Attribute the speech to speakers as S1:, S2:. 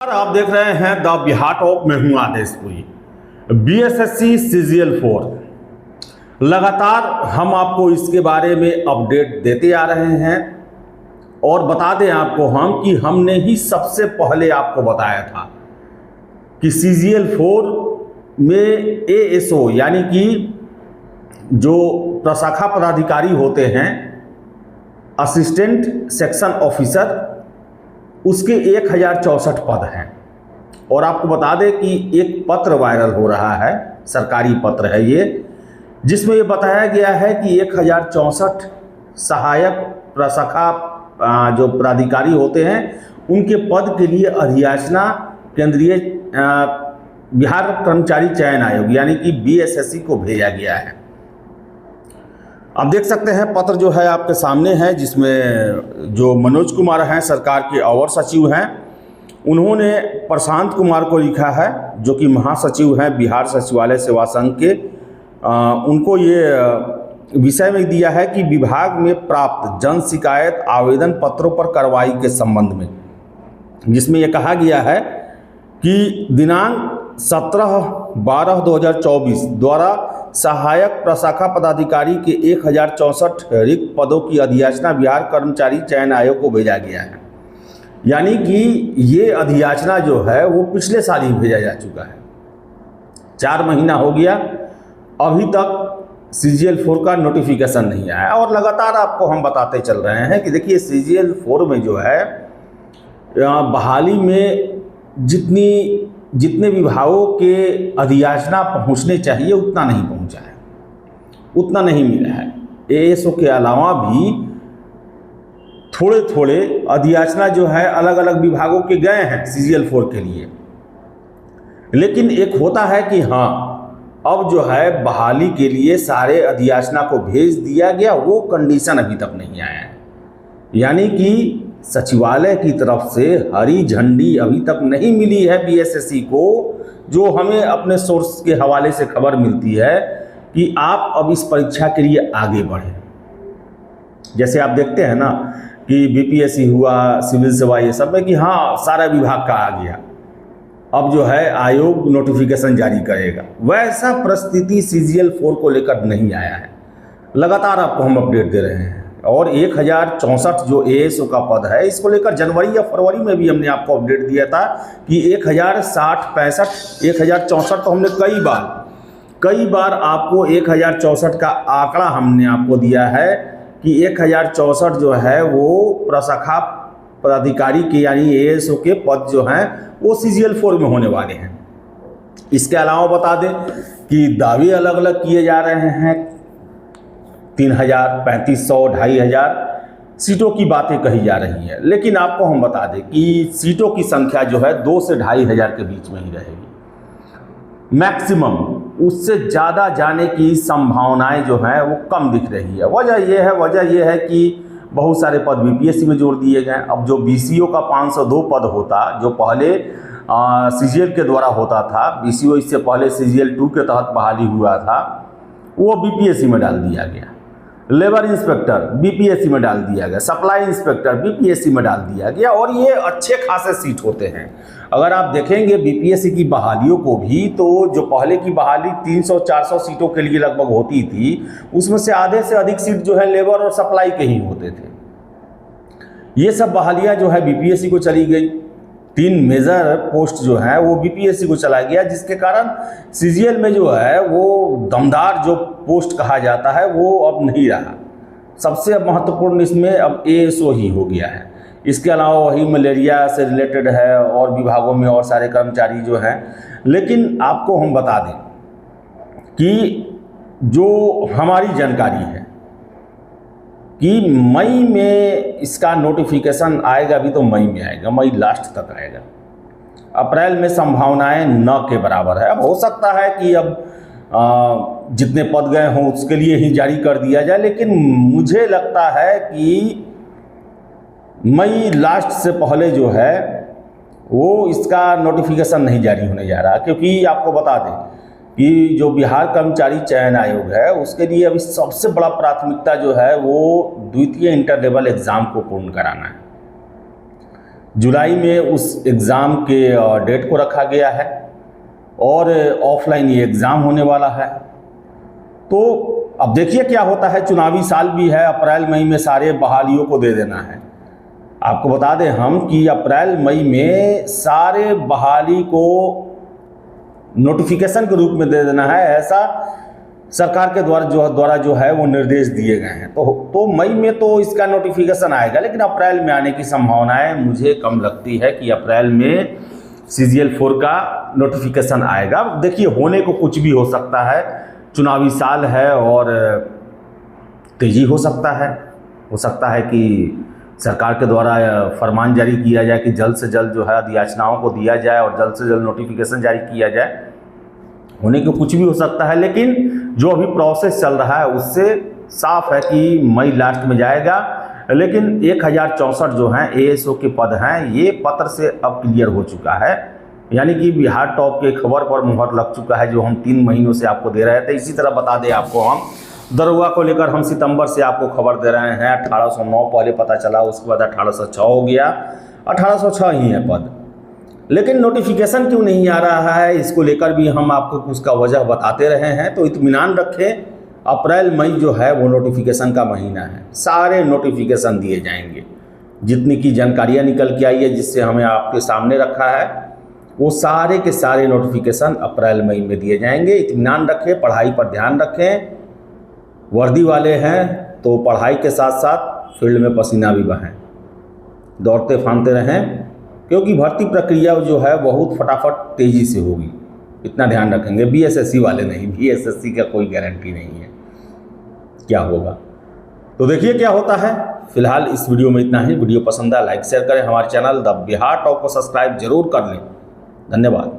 S1: आप देख रहे हैं द बिहार टॉप में हूं आदेशपुरी। बीएसएससी सीजीएल 4 लगातार हम आपको इसके बारे में अपडेट देते आ रहे हैं और बता दें आपको हम कि हमने ही सबसे पहले आपको बताया था कि सीजीएल 4 में एएसओ यानी कि जो प्रशाखा पदाधिकारी होते हैं, असिस्टेंट सेक्शन ऑफिसर, उसके 1064 पद हैं। और आपको बता दें कि एक पत्र वायरल हो रहा है, सरकारी पत्र है ये, जिसमें ये बताया गया है कि 1064 सहायक प्रशाखा जो पदाधिकारी होते हैं उनके पद के लिए अधियाचना केंद्रीय बिहार कर्मचारी चयन आयोग यानी कि बीएसएससी को भेजा गया है। आप देख सकते हैं पत्र जो है आपके सामने है, जिसमें जो मनोज कुमार हैं, सरकार के अवर सचिव हैं, उन्होंने प्रशांत कुमार को लिखा है, जो कि महासचिव हैं बिहार सचिवालय सेवा संघ के। उनको ये विषय में दिया है कि विभाग में प्राप्त जन शिकायत आवेदन पत्रों पर कार्रवाई के संबंध में, जिसमें यह कहा गया है कि दिनांक 17/12/2024 द्वारा सहायक प्रशाखा पदाधिकारी के 1064 रिक्त पदों की अधियाचना बिहार कर्मचारी चयन आयोग को भेजा गया है। यानी कि ये अधियाचना जो है वो पिछले साल ही भेजा जा चुका है। 4 महीना हो गया, अभी तक सीजीएल 4 का नोटिफिकेशन नहीं आया। और लगातार आपको हम बताते चल रहे हैं कि देखिए सीजीएल 4 में जो है बहाली में जितने विभागों के अधियाचना पहुंचने चाहिए उतना नहीं पहुंचा है, उतना नहीं मिला है। एएसओ के अलावा भी थोड़े थोड़े अधियाचना जो है अलग अलग विभागों के गए हैं सीजीएल 4 के लिए। लेकिन एक होता है कि हाँ, अब जो है बहाली के लिए सारे अधियाचना को भेज दिया गया, वो कंडीशन अभी तक नहीं आया है। यानी कि सचिवालय की तरफ से हरी झंडी अभी तक नहीं मिली है बीएसएससी को, जो हमें अपने सोर्स के हवाले से खबर मिलती है कि आप अब इस परीक्षा के लिए आगे बढ़ें। जैसे आप देखते हैं ना कि बीपीएससी हुआ, सिविल सेवा, ये सब में कि हाँ सारा विभाग का आ गया, अब जो है आयोग नोटिफिकेशन जारी करेगा। वैसा परिस्थिति सीजीएल 4 को लेकर नहीं आया है। लगातार आपको हम अपडेट दे रहे हैं। और 1064 जो एएसओ का पद है, इसको लेकर जनवरी या फरवरी में भी हमने आपको अपडेट दिया था कि 1060, 1064 तो हमने कई बार आपको 1064 का आंकड़ा हमने आपको दिया है कि 1064 जो है वो प्रशाखा पदाधिकारी के यानी एएसओ के पद जो हैं वो सीजीएल 4 में होने वाले हैं। इसके अलावा बता दें कि दावे अलग अलग किए जा रहे हैं, 3000, 3500, 2500 सीटों की बातें कही जा रही हैं। लेकिन आपको हम बता दें कि सीटों की संख्या जो है 2 से 2500 के बीच में ही रहेगी मैक्सिमम। उससे ज़्यादा जाने की संभावनाएं जो हैं वो कम दिख रही है। वजह यह है कि बहुत सारे पद बीपीएससी में जोड़ दिए गए। अब जो बीसीओ का 502 पद होता, जो पहले सीजीएल के द्वारा होता था, बीसीओ इससे पहले सीजीएल 2 के तहत बहाली हुआ था, वो बीपीएससी में डाल दिया गया। लेबर इंस्पेक्टर बीपीएससी में डाल दिया गया, सप्लाई इंस्पेक्टर बीपीएससी में डाल दिया गया। और ये अच्छे खासे सीट होते हैं। अगर आप देखेंगे बीपीएससी की बहालियों को भी, तो जो पहले की बहाली 300-400 सीटों के लिए लगभग होती थी, उसमें से आधे से अधिक सीट जो है लेबर और सप्लाई के ही होते थे। ये सब बहालियाँ जो है बीपीएससी को चली गई। 3 मेजर पोस्ट जो है वो बीपीएससी को चला गया, जिसके कारण सीजीएल में जो है वो दमदार जो पोस्ट कहा जाता है वो अब नहीं रहा। सबसे महत्वपूर्ण इसमें अब एएसओ ही हो गया है। इसके अलावा वही मलेरिया से रिलेटेड है और विभागों में और सारे कर्मचारी जो हैं। लेकिन आपको हम बता दें कि जो हमारी जानकारी है कि मई में इसका नोटिफिकेशन आएगा, भी तो मई में आएगा, मई लास्ट तक आएगा। अप्रैल में संभावनाएं न के बराबर है। अब हो सकता है कि अब जितने पद गए हों उसके लिए ही जारी कर दिया जाए, लेकिन मुझे लगता है कि मई लास्ट से पहले जो है वो इसका नोटिफिकेशन नहीं जारी होने जा रहा। क्योंकि आपको बता दें कि जो बिहार कर्मचारी चयन आयोग है उसके लिए अभी सबसे बड़ा प्राथमिकता जो है वो द्वितीय इंटर लेवल एग्ज़ाम को पूर्ण कराना है। जुलाई में उस एग्ज़ाम के डेट को रखा गया है और ऑफलाइन ये एग्ज़ाम होने वाला है। तो अब देखिए क्या होता है, चुनावी साल भी है, अप्रैल मई में सारे बहालियों को दे देना है। आपको बता दें हम कि अप्रैल मई में सारे बहाली को नोटिफिकेशन के रूप में दे देना है, ऐसा सरकार के द्वारा जो है वो निर्देश दिए गए हैं। तो मई में तो इसका नोटिफिकेशन आएगा, लेकिन अप्रैल में आने की संभावनाएं मुझे कम लगती है कि अप्रैल में CGL-4 का नोटिफिकेशन आएगा। देखिए होने को कुछ भी हो सकता है, चुनावी साल है और तेज़ी हो सकता है कि सरकार के द्वारा फरमान जारी किया जाए कि जल्द से जल्द जो है अधियाचनाओं को दिया जाए और जल्द से जल्द नोटिफिकेशन जारी किया जाए। होने को कुछ भी हो सकता है, लेकिन जो अभी प्रोसेस चल रहा है उससे साफ है कि मई लास्ट में जाएगा। लेकिन 1064 जो हैं ASO के पद हैं, ये पत्र से अब क्लियर हो चुका है, यानी कि बिहार टॉप के खबर पर मुहर लग चुका है, जो हम 3 महीनों से आपको दे रहे थे। इसी तरह बता दें आपको, हम दरोगा को लेकर हम सितंबर से आपको खबर दे रहे हैं। 1809 पहले पता चला, उसके बाद 1806 हो गया, 1806 ही है पद, लेकिन नोटिफिकेशन क्यों नहीं आ रहा है, इसको लेकर भी हम आपको उसका वजह बताते रहे हैं। तो इत्मीनान रखें, अप्रैल मई जो है वो नोटिफिकेशन का महीना है, सारे नोटिफिकेशन दिए जाएंगे। जितनी की जानकारियाँ निकल के आई है, जिससे हमें आपके सामने रखा है, वो सारे के सारे नोटिफिकेशन अप्रैल मई में दिए जाएंगे। इत्मीनान रखें, पढ़ाई पर ध्यान रखें। वर्दी वाले हैं तो पढ़ाई के साथ साथ फील्ड में पसीना भी बहाएं, दौड़ते फांदते रहें, क्योंकि भर्ती प्रक्रिया जो है बहुत फटाफट तेज़ी से होगी, इतना ध्यान रखेंगे। BSSC वाले नहीं, BSSC का कोई गारंटी नहीं है क्या होगा। तो देखिए क्या होता है। फिलहाल इस वीडियो में इतना ही। वीडियो पसंद आया लाइक शेयर करें, हमारे चैनल द बिहार टॉप को सब्सक्राइब जरूर कर लें। धन्यवाद।